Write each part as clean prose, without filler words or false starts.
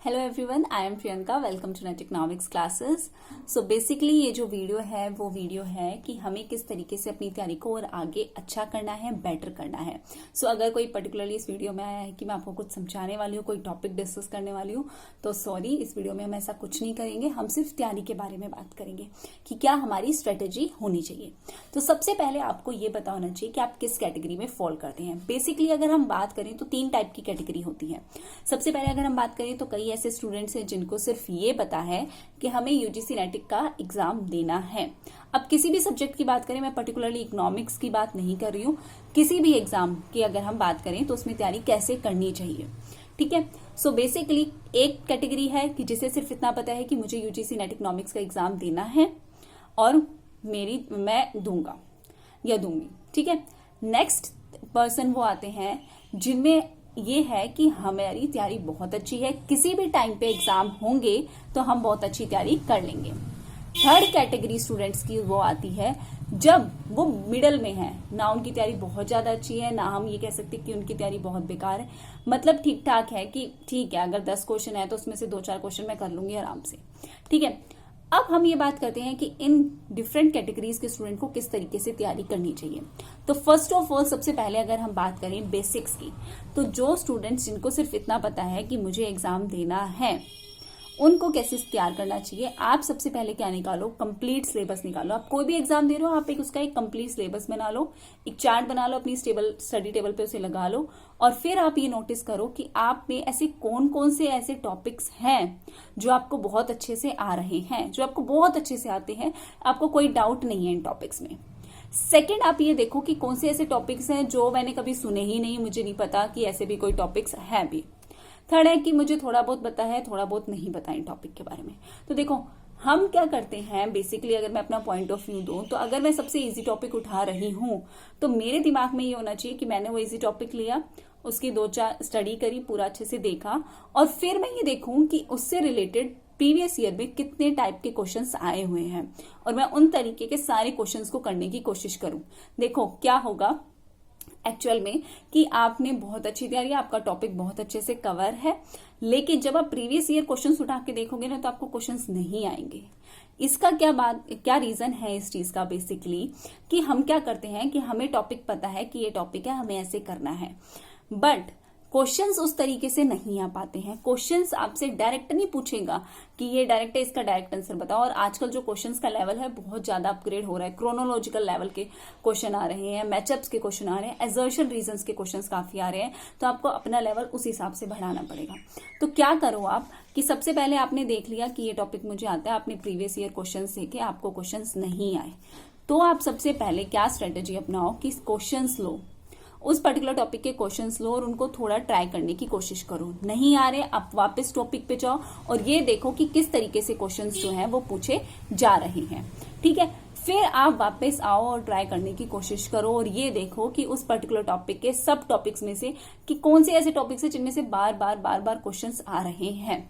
Hello everyone, I am Priyanka. Welcome to NET economics classes. So basically ये जो video है वो वीडियो है कि हमें किस तरीके से अपनी तैयारी को और आगे अच्छा करना है, बेटर करना है। सो अगर कोई पर्टिकुलरली इस वीडियो में आया है कि मैं आपको कुछ समझाने वाली हूँ, कोई टॉपिक डिस्कस करने वाली हूँ, तो सॉरी, इस वीडियो में हम ऐसा कुछ नहीं करेंगे। हम सिर्फ तैयारी के बारे में बात करेंगे कि क्या हमारी स्ट्रेटेजी होनी चाहिए। तो सबसे पहले आपको ये पता होना चाहिए कि आप किस कैटेगरी में फॉल करते हैं। बेसिकली अगर हम बात करें तो 3 टाइप की कैटेगरी होती है। सबसे पहले अगर हम बात करें तो कई ऐसे स्टूडेंट्स हैं जिनको सिर्फ ये पता है कि हमें यूजीसी नेटिक का एग्जाम देना है। अब किसी भी सब्जेक्ट की बात करें, मैं पर्टिकुलरली इकोनॉमिक्स की बात नहीं कर रही हूँ, किसी भी एग्जाम की अगर हम बात करें तो उसमें तैयारी कैसे करनी चाहिए। ठीक है। सो बेसिकली एक कैटेगरी है कि जिसे सिर्फ इतना पता है कि मुझे यूजीसी नेट इकोनॉमिक्स का एग्जाम देना है और मैं दूंगा या दूंगी। ठीक है। नेक्स्ट पर्सन वो आते हैं जिनमें ये है कि हमारी तैयारी बहुत अच्छी है, किसी भी टाइम पे एग्जाम होंगे तो हम बहुत अच्छी तैयारी कर लेंगे। थर्ड कैटेगरी स्टूडेंट्स की वो आती है जब वो मिडल में है, ना उनकी तैयारी बहुत ज्यादा अच्छी है, ना हम ये कह सकते कि उनकी तैयारी बहुत बेकार है, मतलब ठीक ठाक है कि ठीक है, अगर 10 क्वेश्चन है तो उसमें से 2-4 क्वेश्चन मैं कर लूंगी आराम से। ठीक है। अब हम ये बात करते हैं कि इन डिफरेंट कैटेगरीज के स्टूडेंट को किस तरीके से तैयारी करनी चाहिए। तो फर्स्ट ऑफ ऑल सबसे पहले अगर हम बात करें बेसिक्स की, तो जो स्टूडेंट्स जिनको सिर्फ इतना पता है कि मुझे एग्जाम देना है, उनको कैसे तैयार करना चाहिए। आप सबसे पहले क्या निकालो, कंप्लीट सिलेबस निकालो। आप कोई भी एग्जाम दे रहे हो, आप उसका एक कंप्लीट सिलेबस बना लो, एक चार्ट बना लो, अपनी स्टडी टेबल पे उसे लगा लो और फिर आप ये नोटिस करो कि आप में ऐसे कौन कौन से ऐसे टॉपिक्स हैं जो आपको बहुत अच्छे से आ रहे हैं, जो आपको बहुत अच्छे से आते हैं, आपको कोई डाउट नहीं है इन टॉपिक्स में। सेकेंड, आप ये देखो कि कौन से ऐसे टॉपिक्स हैं जो मैंने कभी सुने ही नहीं, मुझे नहीं पता कि ऐसे भी कोई टॉपिक्स हैं भी। थर्ड है कि मुझे थोड़ा बहुत पता है, थोड़ा बहुत नहीं पता इन टॉपिक के बारे में। तो देखो हम क्या करते हैं बेसिकली, अगर मैं अपना पॉइंट ऑफ व्यू दूं तो अगर मैं सबसे इजी टॉपिक उठा रही हूं तो मेरे दिमाग में ये होना चाहिए कि मैंने वो इजी टॉपिक लिया, उसकी 2-4 स्टडी करी, पूरा अच्छे से देखा और फिर मैं ये देखूं कि उससे रिलेटेड प्रीवियस ईयर में कितने टाइप के क्वेश्चंस आए हुए हैं और मैं उन तरीके के सारे क्वेश्चंस को करने की कोशिश करूं। देखो क्या होगा एक्चुअल में कि आपने बहुत अच्छी तैयारी, आपका टॉपिक बहुत अच्छे से कवर है, लेकिन जब आप प्रीवियस ईयर क्वेश्चंस उठा के देखोगे ना तो आपको क्वेश्चंस नहीं आएंगे। इसका क्या रीजन है इस चीज का, बेसिकली कि हम क्या करते हैं कि हमें टॉपिक पता है कि ये टॉपिक है, हमें ऐसे करना है, बट क्वेश्चंस उस तरीके से नहीं आ पाते हैं। क्वेश्चंस आपसे डायरेक्ट नहीं पूछेगा कि ये डायरेक्ट है, इसका डायरेक्ट आंसर बताओ। और आजकल जो क्वेश्चंस का लेवल है बहुत ज्यादा अपग्रेड हो रहा है, क्रोनोलॉजिकल लेवल के क्वेश्चन आ रहे हैं, मैचअप्स के क्वेश्चन आ रहे हैं, एजर्शन रीजंस के क्वेश्चंस काफी आ रहे हैं, तो आपको अपना लेवल उस हिसाब से बढ़ाना पड़ेगा। तो क्या करो आप कि सबसे पहले आपने देख लिया कि ये टॉपिक मुझे आता है, आपने प्रीवियस ईयर क्वेश्चन देखे, आपको क्वेश्चन नहीं आए, तो आप सबसे पहले क्या स्ट्रेटेजी अपनाओ कि क्वेश्चन लो, उस पर्टिकुलर टॉपिक के क्वेश्चंस लो और उनको थोड़ा ट्राई करने की कोशिश करो। नहीं आ रहे, आप वापस टॉपिक पे जाओ और ये देखो कि किस तरीके से क्वेश्चंस जो हैं वो पूछे जा रहे हैं। ठीक है। फिर आप वापस आओ और ट्राई करने की कोशिश करो और ये देखो कि उस पर्टिकुलर टॉपिक के सब टॉपिक्स में से कि कौन से ऐसे टॉपिक्स हैं जिनमें से बार बार क्वेश्चंस आ रहे हैं।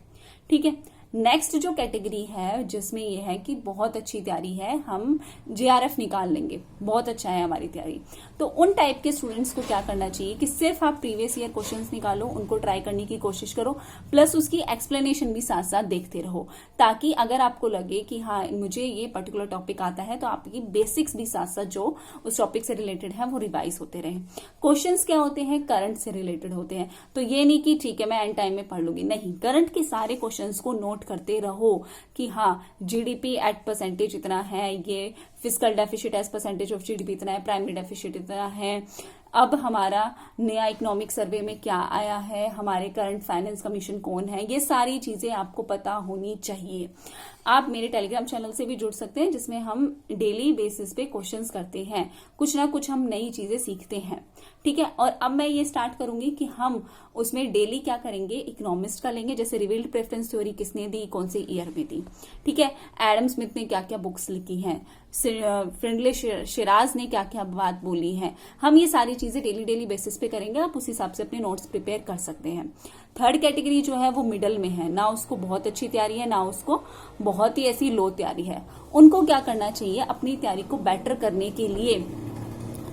ठीक है। नेक्स्ट जो कैटेगरी है जिसमें ये है कि बहुत अच्छी तैयारी है, हम जेआरएफ निकाल लेंगे, बहुत अच्छा है हमारी तैयारी, तो उन टाइप के स्टूडेंट्स को क्या करना चाहिए कि सिर्फ आप प्रीवियस ईयर क्वेश्चंस निकालो, उनको ट्राई करने की कोशिश करो, प्लस उसकी एक्सप्लेनेशन भी साथ साथ देखते रहो, ताकि अगर आपको लगे कि हाँ मुझे ये पर्टिकुलर टॉपिक आता है तो आपकी बेसिक्स भी साथ साथ जो उस टॉपिक से रिलेटेड है वो रिवाइज होते रहे। क्वेश्चंस क्या होते हैं, करंट से रिलेटेड होते हैं, तो ये नहीं कि ठीक है मैं एंड टाइम में पढ़ लूंगी, नहीं, करंट के सारे क्वेश्चन को नोट करते रहो कि हाँ जीडीपी एट परसेंटेज इतना है, ये fiscal deficit as percentage of GDP इतना है, प्राइमरी डेफिसिट इतना है, अब हमारा नया इकोनॉमिक सर्वे में क्या आया है, हमारे करंट फाइनेंस कमीशन कौन है, ये सारी चीजें आपको पता होनी चाहिए। आप मेरे टेलीग्राम चैनल से भी जुड़ सकते हैं जिसमें हम डेली बेसिस पे क्वेश्चंस करते हैं, कुछ ना कुछ हम नई चीजें सीखते हैं। ठीक है। और अब मैं ये स्टार्ट करूंगी कि हम उसमें डेली क्या करेंगे, इकोनॉमिस्ट का लेंगे, जैसे रिवील्ड प्रेफरेंस थ्योरी किसने दी, कौन से ईयर में दी। ठीक है। एडम स्मिथ ने क्या क्या बुक्स लिखी हैं, फ्रेंडली शिराज ने क्या क्या बात बोली है, हम ये सारी चीजें डेली बेसिस पे करेंगे। आप उस हिसाब से अपने नोट्स प्रिपेयर कर सकते हैं। थर्ड कैटेगरी जो है वो मिडल में है, ना उसको बहुत अच्छी तैयारी है, ना उसको बहुत ही ऐसी लो तैयारी है। उनको क्या करना चाहिए, अपनी तैयारी को बेटर करने के लिए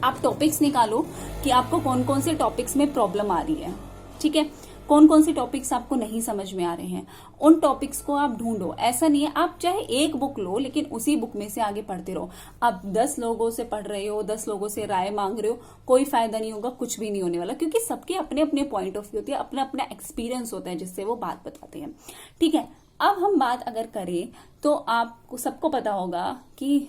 आप टॉपिक्स निकालो कि आपको कौन कौन से टॉपिक्स में प्रॉब्लम आ रही है। ठीक है। कौन कौन से टॉपिक्स आपको नहीं समझ में आ रहे हैं, उन टॉपिक्स को आप ढूंढो। ऐसा नहीं है आप चाहे एक बुक लो लेकिन उसी बुक में से आगे पढ़ते रहो। आप 10 लोगों से पढ़ रहे हो, 10 लोगों से राय मांग रहे हो, कोई फायदा नहीं होगा, कुछ भी नहीं होने वाला, क्योंकि सबके अपने अपने पॉइंट ऑफ व्यू होती है, अपना अपना एक्सपीरियंस होता है जिससे वो बात बताते हैं। ठीक है, अब हम बात अगर करें तो आपको सबको पता होगा कि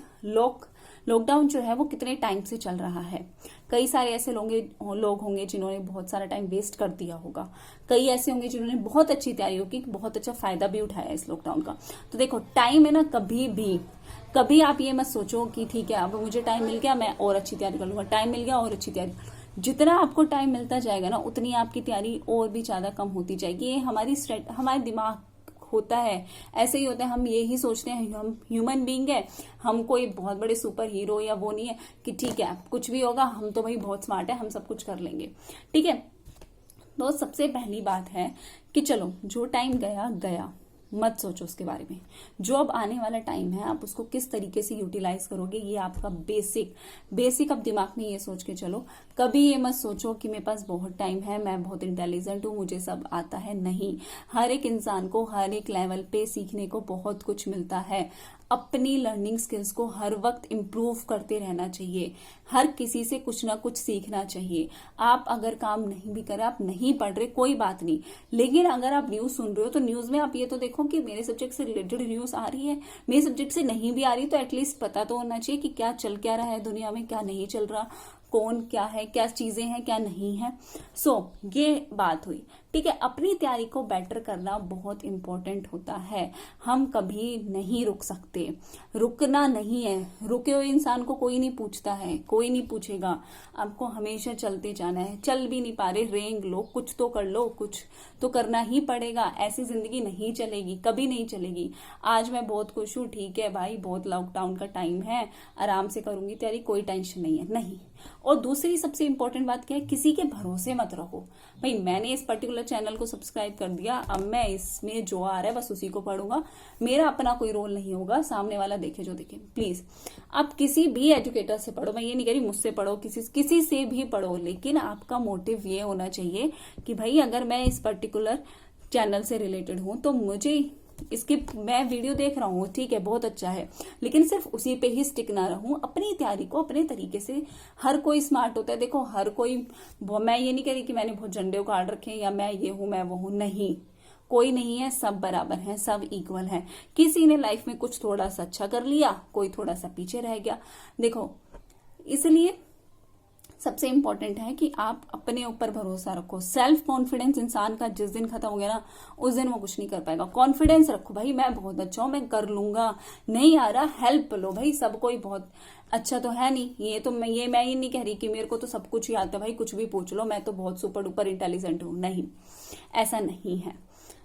लॉकडाउन जो है वो कितने टाइम से चल रहा है। कई सारे ऐसे लोग होंगे जिन्होंने बहुत सारा टाइम वेस्ट कर दिया होगा, कई ऐसे होंगे जिन्होंने बहुत अच्छी तैयारी की, बहुत अच्छा फायदा भी उठाया इस लॉकडाउन का। तो देखो टाइम है ना, कभी आप ये मत सोचो कि ठीक है अब मुझे टाइम मिल गया मैं और अच्छी तैयारी कर लूंगा, टाइम मिल गया और अच्छी तैयारी। जितना आपको टाइम मिलता जाएगा ना उतनी आपकी तैयारी और भी ज्यादा कम होती जाएगी। ये हमारे दिमाग होता है, ऐसे ही होता है। हम यही सोचते हैं हम ह्यूमन बीइंग है, हम कोई बहुत बड़े सुपर हीरो या वो नहीं है कि ठीक है कुछ भी होगा हम तो भाई बहुत स्मार्ट है, हम सब कुछ कर लेंगे। ठीक है, तो सबसे पहली बात है कि चलो जो टाइम गया गया, मत सोचो उसके बारे में। जो अब आने वाला टाइम है आप उसको किस तरीके से यूटिलाइज करोगे, ये आपका बेसिक अब दिमाग में ये सोच के चलो। कभी ये मत सोचो कि मेरे पास बहुत टाइम है, मैं बहुत इंटेलिजेंट हूं, मुझे सब आता है। नहीं, हर एक इंसान को हर एक लेवल पे सीखने को बहुत कुछ मिलता है। अपनी लर्निंग स्किल्स को हर वक्त इम्प्रूव करते रहना चाहिए, हर किसी से कुछ ना कुछ सीखना चाहिए। आप अगर काम नहीं भी करें, आप नहीं पढ़ रहे, कोई बात नहीं, लेकिन अगर आप न्यूज सुन रहे हो तो न्यूज में आप ये तो देखो कि मेरे सब्जेक्ट से रिलेटेड न्यूज आ रही है, मेरे सब्जेक्ट से नहीं भी आ रही तो एटलीस्ट पता तो होना चाहिए कि क्या चल क्या रहा है दुनिया में, क्या नहीं चल रहा, कौन क्या है, क्या चीजें हैं क्या नहीं है। ये बात हुई। ठीक है, अपनी तैयारी को बेटर करना बहुत इंपॉर्टेंट होता है। हम कभी नहीं रुक सकते, रुकना नहीं है। रुके हुए इंसान को कोई नहीं पूछता है, कोई नहीं पूछेगा। आपको हमेशा चलते जाना है। चल भी नहीं पा रहे, रेंग लो, कुछ तो कर लो, कुछ तो करना ही पड़ेगा। ऐसी जिंदगी नहीं चलेगी, कभी नहीं चलेगी। आज मैं बहुत खुश हूं, ठीक है भाई बहुत लॉकडाउन का टाइम है, आराम से करूंगी तैयारी, कोई टेंशन नहीं है, नहीं। और दूसरी सबसे इंपॉर्टेंट बात क्या है, किसी के भरोसे मत रहो। भाई मैंने इस पर्टिकुलर चैनल को सब्सक्राइब कर दिया, अब मैं इसमें जो आ रहा है बस उसी को पढ़ूंगा, मेरा अपना कोई रोल नहीं होगा, सामने वाला देखे जो देखे। प्लीज आप किसी भी एजुकेटर से पढ़ो, मैं ये नहीं कह रही मुझसे पढ़ो, किसी से भी पढ़ो, लेकिन आपका मोटिव ये होना चाहिए कि भाई अगर मैं इस पर्टिकुलर चैनल से रिलेटेड हूं तो मुझे मैं वीडियो देख रहा हूँ, ठीक है बहुत अच्छा है, लेकिन सिर्फ उसी पे ही स्टिक ना रहूं। अपनी तैयारी को अपने तरीके से, हर कोई स्मार्ट होता है, देखो हर कोई, मैं ये नहीं कह रही कि मैंने बहुत झंडे उखाड़ रखे हैं या मैं ये हूं मैं वो हूं, नहीं, कोई नहीं है, सब बराबर है, सब इक्वल है। किसी ने लाइफ में कुछ थोड़ा सा अच्छा कर लिया, कोई थोड़ा सा पीछे रह गया। देखो इसलिए सबसे इंपॉर्टेंट है कि आप अपने ऊपर भरोसा रखो। सेल्फ कॉन्फिडेंस इंसान का जिस दिन खत्म हो गया ना उस दिन वो कुछ नहीं कर पाएगा। कॉन्फिडेंस रखो भाई, मैं बहुत अच्छा हूं, मैं कर लूंगा, नहीं आ रहा हेल्प लो। भाई सब कोई बहुत अच्छा तो है नहीं, मैं ये नहीं कह रही कि मेरे को तो सब कुछ ही आता है, भाई कुछ भी पूछ लो, मैं तो बहुत सुपर डुपर इंटेलिजेंट हूं, नहीं, ऐसा नहीं है,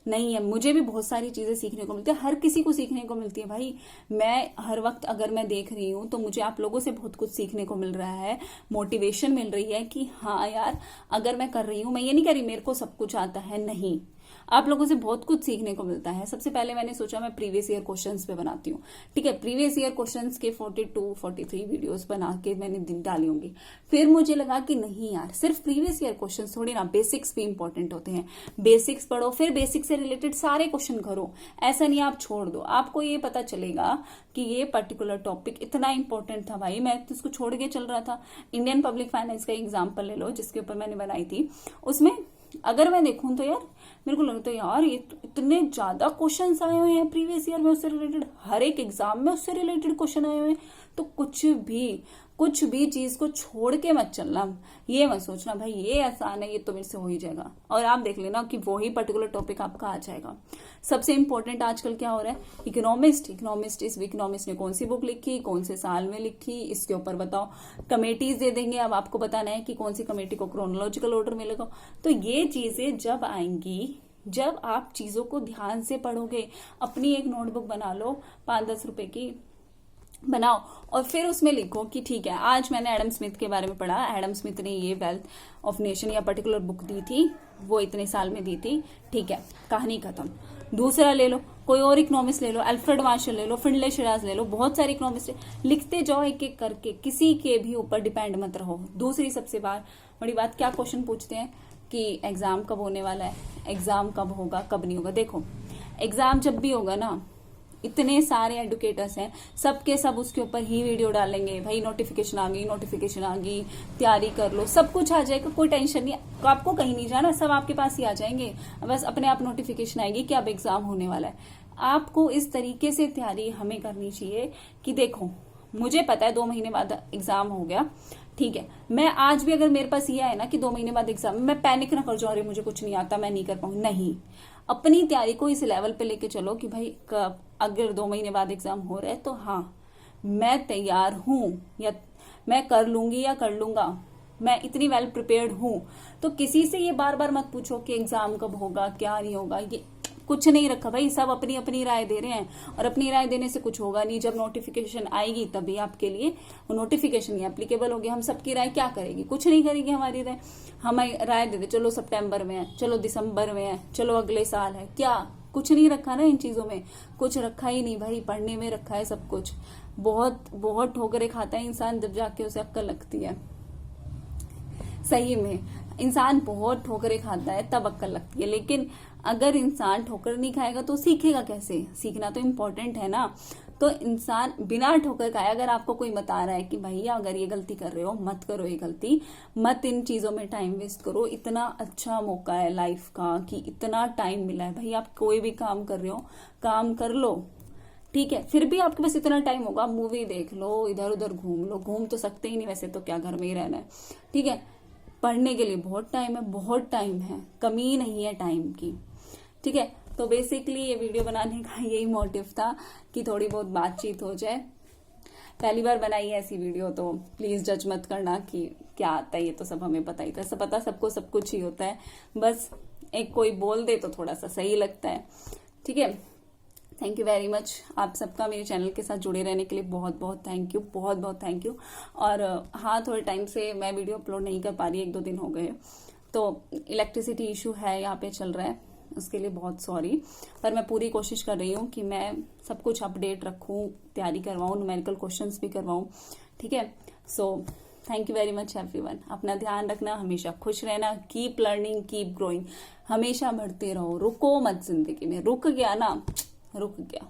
नहीं है। मुझे भी बहुत सारी चीजें सीखने को मिलती है, हर किसी को सीखने को मिलती है। भाई मैं हर वक्त अगर मैं देख रही हूँ तो मुझे आप लोगों से बहुत कुछ सीखने को मिल रहा है, मोटिवेशन मिल रही है कि हाँ यार अगर मैं कर रही हूँ, मैं ये नहीं कह रही मेरे को सब कुछ आता है, नहीं, आप लोगों से बहुत कुछ सीखने को मिलता है। सबसे पहले मैंने सोचा मैं प्रीवियस ईयर क्वेश्चंस पे बनाती हूँ, ठीक है, प्रीवियस ईयर क्वेश्चंस के 42-43 वीडियोस बना के मैंने डाली होंगी। फिर मुझे लगा कि नहीं यार सिर्फ प्रीवियस ईयर क्वेश्चंस थोड़ी ना, बेसिक्स भी इंपॉर्टेंट होते हैं, बेसिक्स पढ़ो, फिर बेसिक्स से रिलेटेड सारे क्वेश्चन करो। ऐसा नहीं आप छोड़ दो, आपको ये पता चलेगा कि ये पर्टिकुलर टॉपिक इतना इंपॉर्टेंट था। भाई मैं तो इसको छोड़ के चल रहा था। इंडियन पब्लिक फाइनेंस का एग्जाम्पल ले लो जिसके ऊपर मैंने बनाई थी, उसमें अगर मैं देखूं तो यार मेरे को लगता है यार ये तो इतने ज्यादा क्वेश्चंस आए हुए हैं प्रीवियस ईयर में उससे रिलेटेड, हर एक एग्जाम में उससे रिलेटेड क्वेश्चन आए हुए हैं। तो कुछ भी चीज को छोड़ के मत चलना, ये मत सोचना भाई ये आसान है ये तो मेरे से हो ही जाएगा, और आप देख लेना कि वही पर्टिकुलर टॉपिक आपका आ जाएगा। सबसे इंपॉर्टेंट आजकल क्या हो रहा है, इकोनॉमिस्ट इस इकोनॉमिस्ट ने कौन सी बुक लिखी, कौन से साल में लिखी, इसके ऊपर बताओ। कमेटीज दे देंगे, अब आपको बताना है कि कौन सी कमेटी को क्रोनोलॉजिकल ऑर्डर मिलेगा। तो ये चीजें जब आएंगी, जब आप चीजों को ध्यान से पढ़ोगे, अपनी एक नोटबुक बना लो 5-10 रुपए की बनाओ और फिर उसमें लिखो कि ठीक है आज मैंने एडम स्मिथ के बारे में पढ़ा, एडम स्मिथ ने ये वेल्थ ऑफ नेशन या पर्टिकुलर बुक दी थी, वो इतने साल में दी थी, ठीक है कहानी खत्म। दूसरा ले लो, कोई और इकोनॉमिस्ट ले लो, अल्फ्रेड मार्शल ले लो, फिंडले शिराज ले लो, बहुत सारे इकोनॉमिस्ट लिखते जाओ एक एक करके, किसी के भी ऊपर डिपेंड मत रहो। दूसरी सबसे बड़ी बात क्या क्वेश्चन पूछते हैं कि एग्जाम कब होने वाला है, एग्जाम कब होगा, कब नहीं होगा। देखो एग्जाम जब भी होगा ना, इतने सारे एडुकेटर्स हैं, सबके सब उसके ऊपर ही वीडियो डालेंगे, भाई नोटिफिकेशन आ गई, नोटिफिकेशन आ गई, तैयारी कर लो, सब कुछ आ जाएगा, कोई टेंशन नहीं, आपको कहीं नहीं जाना, सब आपके पास ही आ जाएंगे, बस अपने आप नोटिफिकेशन आएगी कि अब एग्जाम होने वाला है। आपको इस तरीके से तैयारी हमें करनी चाहिए कि देखो मुझे पता है 2 महीने बाद एग्जाम हो गया, ठीक है, मैं आज भी अगर मेरे पास ये है ना कि 2 महीने बाद एग्जाम, मैं पैनिक ना कर जाऊं, अरे मुझे कुछ नहीं आता, मैं नहीं कर पाऊंगी, नहीं। अपनी तैयारी को इस लेवल पे लेके चलो कि भाई अगर 2 महीने बाद एग्जाम हो रहा है तो हाँ मैं तैयार हूं, या मैं कर लूंगी या कर लूंगा, मैं इतनी वेल प्रिपेयर्ड हूं। तो किसी से ये बार बार मत पूछो कि एग्जाम कब होगा, क्या नहीं होगा, ये कुछ नहीं रखा भाई, सब अपनी अपनी राय दे रहे हैं, और अपनी राय देने से कुछ होगा नहीं। जब नोटिफिकेशन आएगी तभी आपके लिए वो नोटिफिकेशन ही एप्लीकेबल होगी। हम सबकी राय क्या करेगी, कुछ नहीं करेगी हमारी राय। हम राय दे दे, चलो सितंबर में है, चलो दिसंबर में है, चलो अगले साल है, क्या कुछ नहीं रखा ना इन चीजों में, कुछ रखा ही नहीं भाई, पढ़ने में रखा है सब कुछ। बहुत बहुत ठोकरे खाता है इंसान, जब जाके उसे अक्ल लगती है। सही में इंसान बहुत ठोकरे खाता है तब अक्ल लगती है, लेकिन अगर इंसान ठोकर नहीं खाएगा तो सीखेगा कैसे? सीखना तो इम्पोर्टेंट है ना। तो इंसान बिना ठोकर खाए, अगर आपको कोई बता रहा है कि भैया अगर ये गलती कर रहे हो मत करो, ये गलती मत, इन चीजों में टाइम वेस्ट करो, इतना अच्छा मौका है लाइफ का कि इतना टाइम मिला है भाई, आप कोई भी काम कर रहे हो काम कर लो, ठीक है, फिर भी आपके पास इतना टाइम होगा, मूवी देख लो, इधर उधर घूम लो, घूम तो सकते ही नहीं वैसे तो, क्या घर में ही रहना है, ठीक है। पढ़ने के लिए बहुत टाइम है, बहुत टाइम है, कमी नहीं है टाइम की, ठीक है। तो बेसिकली ये वीडियो बनाने का यही मोटिव था कि थोड़ी बहुत बातचीत हो जाए। पहली बार बनाई है ऐसी वीडियो, तो प्लीज जज मत करना कि क्या आता है, ये तो सब हमें पता ही था, सब पता सबको सब कुछ ही होता है, बस एक कोई बोल दे तो थोड़ा सा सही लगता है, ठीक है। थैंक यू वेरी मच, आप सबका मेरे चैनल के साथ जुड़े रहने के लिए बहुत बहुत थैंक यू, बहुत बहुत थैंक यू। और हाँ, थोड़े टाइम से मैं वीडियो अपलोड नहीं कर पा रही, 1-2 दिन हो गए, तो इलेक्ट्रिसिटी इशू है यहाँ पे चल रहा है, उसके लिए बहुत सॉरी। पर मैं पूरी कोशिश कर रही हूँ कि मैं सब कुछ अपडेट रखूँ, तैयारी करवाऊँ, न्यूमेरिकल क्वेश्चंस भी करवाऊँ, ठीक है। So thank you very much everyone, अपना ध्यान रखना, हमेशा खुश रहना, कीप लर्निंग कीप ग्रोइंग, हमेशा बढ़ते रहो, रुको मत जिंदगी में, रुक गया ना रुक गया,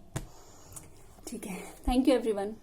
ठीक है। Thank you everyone.